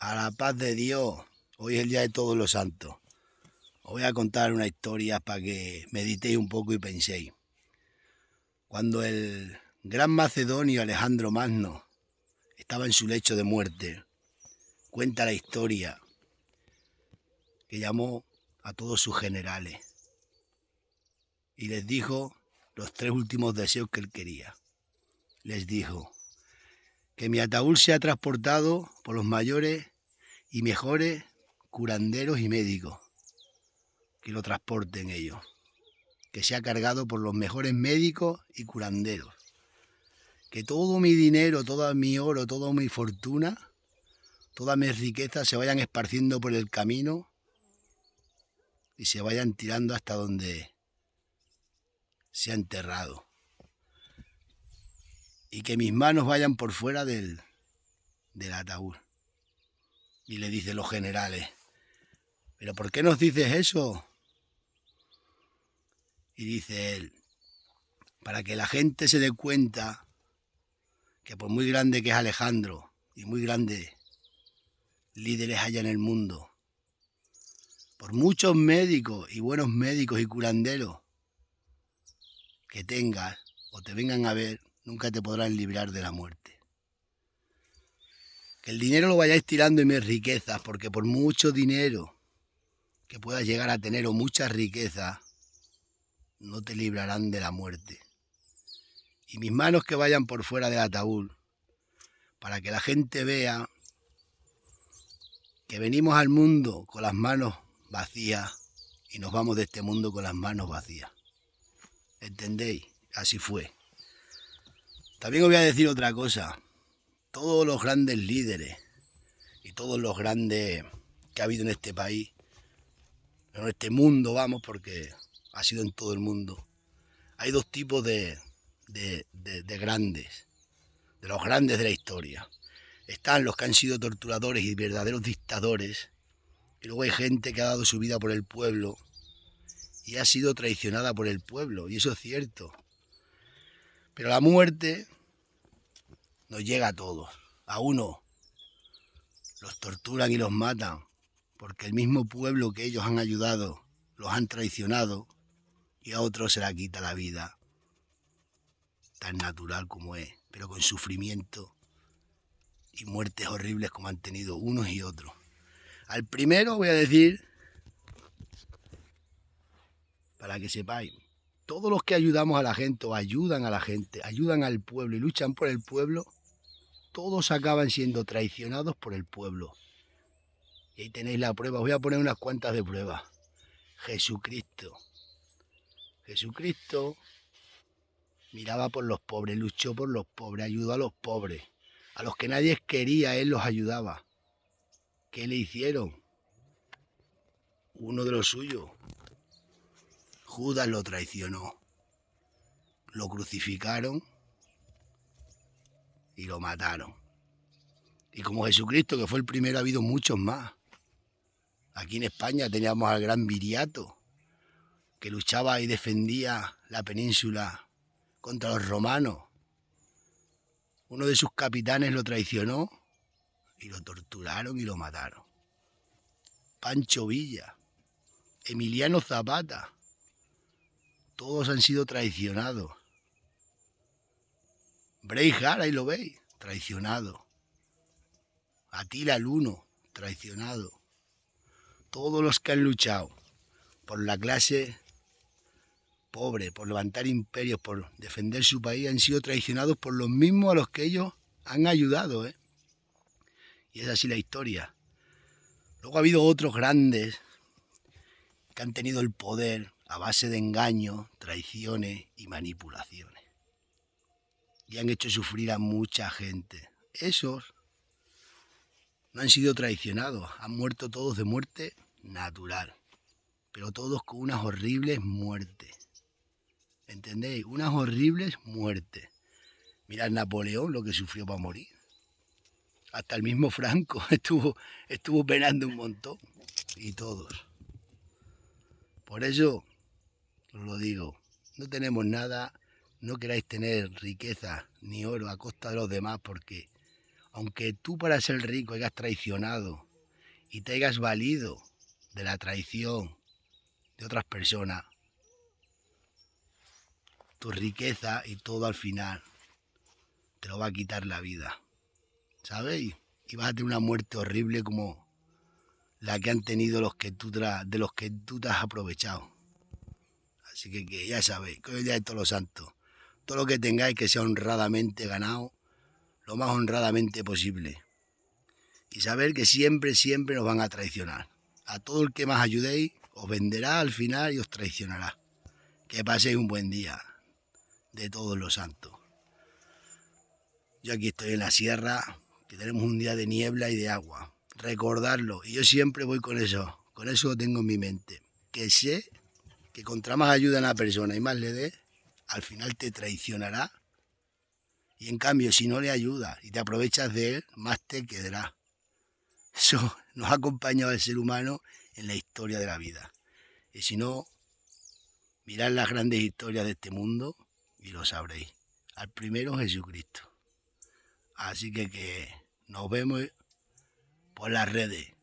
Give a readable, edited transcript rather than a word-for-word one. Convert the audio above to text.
A la paz de Dios. Hoy es el día de todos los santos. Os voy a contar una historia para que meditéis un poco y penséis. Cuando el gran macedonio Alejandro Magno estaba en su lecho de muerte, cuenta la historia que llamó a todos sus generales y les dijo los 3 últimos deseos que él quería. Les dijo que mi ataúd sea transportado por los mayores y mejores curanderos y médicos, que lo transporten ellos, que sea cargado por los mejores médicos y curanderos, que todo mi dinero, todo mi oro, toda mi fortuna, todas mis riquezas se vayan esparciendo por el camino y se vayan tirando hasta donde sea enterrado, y que mis manos vayan por fuera del ataúd. Y le dicen los generales: ¿pero por qué nos dices eso? Y dice él: para que la gente se dé cuenta que por muy grande que es Alejandro y muy grandes líderes haya en el mundo, por muchos médicos y buenos médicos y curanderos que tengas o te vengan a ver, nunca te podrán librar de la muerte. Que el dinero lo vayáis tirando y mis riquezas, porque por mucho dinero que puedas llegar a tener o muchas riquezas, no te librarán de la muerte. Y mis manos que vayan por fuera del ataúd, para que la gente vea que venimos al mundo con las manos vacías y nos vamos de este mundo con las manos vacías. ¿Entendéis? Así fue. También os voy a decir otra cosa. Todos los grandes líderes y todos los grandes que ha habido en este país, en este mundo, vamos, porque ha sido en todo el mundo, hay 2 tipos de grandes, de los grandes de la historia. Están los que han sido torturadores y verdaderos dictadores, y luego hay gente que ha dado su vida por el pueblo y ha sido traicionada por el pueblo, y eso es cierto. Pero la muerte nos llega a todos. A unos los torturan y los matan porque el mismo pueblo que ellos han ayudado los han traicionado, y a otros se la quita la vida, tan natural como es, pero con sufrimiento y muertes horribles como han tenido unos y otros. Al primero voy a decir, para que sepáis, todos los que ayudamos a la gente o ayudan a la gente, ayudan al pueblo y luchan por el pueblo, todos acaban siendo traicionados por el pueblo. Y ahí tenéis la prueba. Os voy a poner unas cuantas de pruebas. Jesucristo. Jesucristo miraba por los pobres, luchó por los pobres, ayudó a los pobres. A los que nadie quería, él los ayudaba. ¿Qué le hicieron? Uno de los suyos. Judas lo traicionó. Lo crucificaron y lo mataron. Y como Jesucristo, que fue el primero, ha habido muchos más. Aquí en España teníamos al gran Viriato, que luchaba y defendía la península contra los romanos. Uno de sus capitanes lo traicionó y lo torturaron y lo mataron. Pancho Villa, Emiliano Zapata, todos han sido traicionados. Braveheart, ahí lo veis, traicionado. Atila el Uno, traicionado. Todos los que han luchado por la clase pobre, por levantar imperios, por defender su país, han sido traicionados por los mismos a los que ellos han ayudado, ¿eh? Y es así la historia. Luego ha habido otros grandes que han tenido el poder a base de engaños, traiciones y manipulaciones. Y han hecho sufrir a mucha gente. Esos no han sido traicionados, han muerto todos de muerte natural, pero todos con unas horribles muertes. ¿Entendéis? Unas horribles muertes. Mirad Napoleón, lo que sufrió para morir. Hasta el mismo Franco estuvo penando un montón. Y todos. Por eso os lo digo, no tenemos nada, no queráis tener riqueza ni oro a costa de los demás, porque Aunque tú para ser rico hayas traicionado y te hayas valido de la traición de otras personas, tu riqueza y todo al final te lo va a quitar la vida, ¿sabes? Y vas a tener una muerte horrible como la que han tenido de los que tú te has aprovechado. Así que ya sabéis, que hoy es el día de todos los santos. Todo lo que tengáis que sea honradamente ganado, lo más honradamente posible. Y saber que siempre, siempre nos van a traicionar. A todo el que más ayudéis, os venderá al final y os traicionará. Que paséis un buen día de todos los santos. Yo aquí estoy en la sierra, que tenemos un día de niebla y de agua. Recordarlo, y yo siempre voy con eso lo tengo en mi mente. Que sé que contra más ayuda a una persona y más le dé, al final te traicionará. Y en cambio, si no le ayudas y te aprovechas de él, más te quedará. Eso nos ha acompañado al ser humano en la historia de la vida. Y si no, mirad las grandes historias de este mundo y lo sabréis. Al primero Jesucristo. Así que nos vemos por las redes.